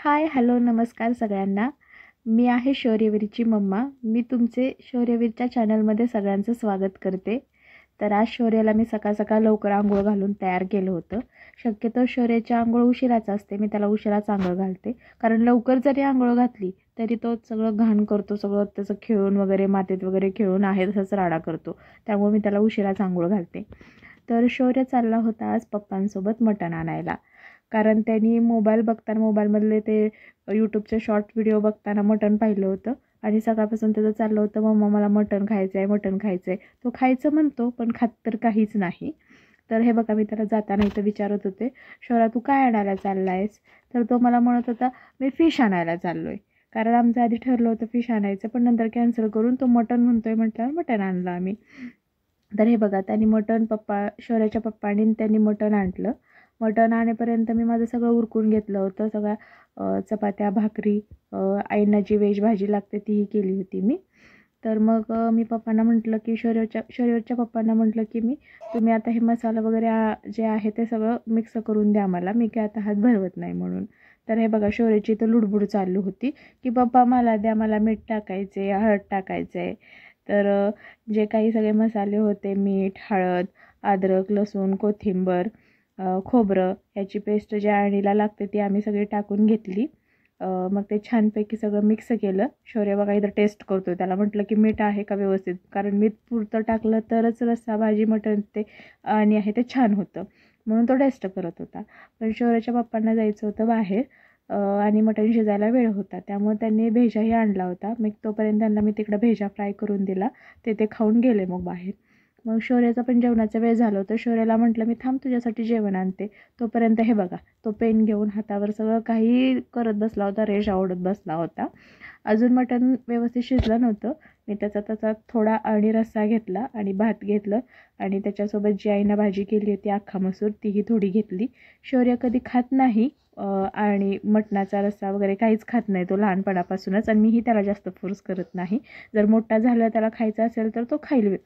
Hi hello नमस्कार सगळ्यांना. मी आहे शौर्यवीरची मम्मा. मी तुमचे शौर्यवीरच्या चॅनलमध्ये सगळ्यांचं स्वागत करते. तर आज शौर्याला मी सकाळ सकाळ लवकर आंघोळ घालून तयार केलं होतं. शक्यतो शौर्याची आंघोळ उशिराच असते, मी त्याला उशिराच आंघोळ घालते. कारण लवकर जरी आंघोळ घातली तरी तो सगळं घाण करतो, सगळं त्याचं खेळून वगैरे मातीत वगैरे खेळून आहे तसंच राडा करतो. त्यामुळे मी त्याला उशिराच आंघोळ घालते. तर शौर्य चालला होता आज पप्पांसोबत मटण आणायला. कारण त्यांनी मोबाईल बघताना मोबाईलमधले ते यूट्यूबचे शॉर्ट व्हिडिओ बघताना मटण पाहिलं होतं आणि सकाळपासून त्याचं चाललं होतं, मम्मा मला मटण खायचं आहे, मटण खायचं आहे. तो खायचं म्हणतो पण खात तर काहीच नाही. तर हे बघा, मी त्याला जाताना इथं विचारत होते, शौर्या तू काय आणायला चालला आहेस? तर तो मला म्हणत होता मी फिश आणायला चाललो आहे. कारण आमचं आधी ठरलं होतं फिश आणायचं, पण नंतर कॅन्सल करून तो मटण म्हणतोय म्हटल्यावर मटण आणलं आम्ही. तर हे बघा, त्यांनी मटण शौर्याच्या पप्पांनी त्यांनी मटण आणलं. मटण आणेपर्यंत मी माझं सगळं उरकून घेतलं होतं. सगळ्या चपात्या भाकरी, आईंना जी व्हेज भाजी लागते तीही केली होती मी. तर मग मी पप्पांना म्हटलं की शौर्यच्या पप्पांना म्हटलं की तुम्ही आता हे मसाला वगैरे जे आहे ते सगळं मिक्स करून द्या मला, मी काय आता हात भरवत नाही म्हणून. तर हे बघा, शौर्याची तर लुडबुड चालू होती की पप्पा मला द्या, मला मीठ टाकायचे, हळद टाकायचं आहे. तर जे काही सगळे मसाले होते, मीठ, हळद, अद्रक, लसूण, कोथिंबीर, खोबरं याची पेस्ट जी आळणीला लागते ती आम्ही सगळी टाकून घेतली. मग ते छानपैकी सगळं मिक्स केलं. शौर्य बघा इथं टेस्ट करतो, त्याला म्हटलं की मीठ आहे का व्यवस्थित, कारण मीठ पुरतं टाकलं तरच रस्सा भाजी मटण ते आणि आहे ते छान होतं, म्हणून तो टेस्ट करत होता. पण शौर्याच्या पप्पांना जायचं होतं बाहेर आणि मटण शिजायला वेळ होता, त्यामुळे त्यांनी भेजाही आणला होता. मग तोपर्यंत त्यांना मी तिकडं भेजा फ्राय करून दिला, ते खाऊन गेले मग बाहेर. मग शौर्याचा पण जेवणाचा वेळ झाला होता. शौर्याला म्हटलं मी थांब तुझ्यासाठी जेवण आणते. तोपर्यंत हे बघा, तो पेन घेऊन हातावर सगळं काही करत बसला होता, रेष आवडत बसला होता. अजून मटण व्यवस्थित शिजलं नव्हतं. मी त्याचा थोडा आणि रस्सा घेतला आणि भात घेतलं आणि त्याच्यासोबत जी आईनं भाजी केली होती अख्खा मसूर तीही थोडी घेतली. शौर्य कधी खात नाही आणि मटणाचा रस्सा वगैरे काहीच खात नाही तो लहानपणापासूनच, आणि मीही त्याला जास्त फोर्स करत नाही. जर मोठा झाला त्याला खायचं असेल तर तो खाईल,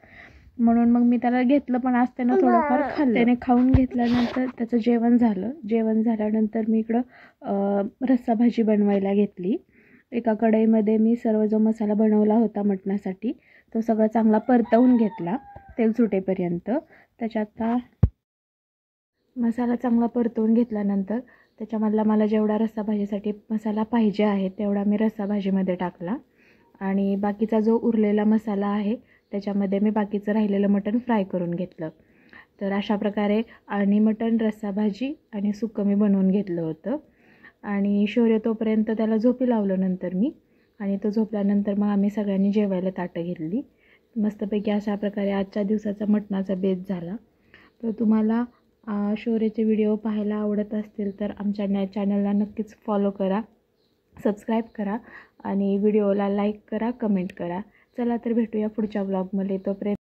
म्हणून मग मी त्याला घेतलं. पण आज त्यानं थोडंफार खाल्लं. त्याने खाऊन घेतल्यानंतर त्याचं जेवण झालं. जेवण झाल्यानंतर मी इकडं रस्सा भाजी बनवायला घेतली. एका कढईमध्ये मी सर्व जो मसाला बनवला होता मटणासाठी तो सगळा चांगला परतवून घेतला तेल सुटेपर्यंत. त्याच्यात मसाला चांगला परतवून घेतल्यानंतर त्याच्यामधला मला जेवढा रस्सा भाजीसाठी मसाला पाहिजे आहे तेवढा मी रस्सा भाजीमध्ये टाकला आणि बाकीचा जो उरलेला मसाला आहे त्याच्यामध्ये मी बाकीचं राहिलेलं मटण फ्राय करून घेतलं. तर अशा प्रकारे आणि मटण, रस्सा भाजी आणि सुक्कं मी बनवून घेतलं होतं. आणि शौर्य तोपर्यंत त्याला झोपी लावलं नंतर मी, आणि तो झोपल्यानंतर मग आम्ही सगळ्यांनी जेवायला ताटं घेतली. मस्तपैकी अशा प्रकारे आजच्या दिवसाचा मटणाचा बेत झाला. तर तुम्हाला शौर्याचे व्हिडिओ पाहायला आवडत असतील तर आमच्या चॅनलला नक्कीच फॉलो करा, सबस्क्राईब करा आणि व्हिडिओला लाईक करा, कमेंट करा. चला तर भेटूया पुढच्या ब्लॉगमध्ये. तोपर्यंत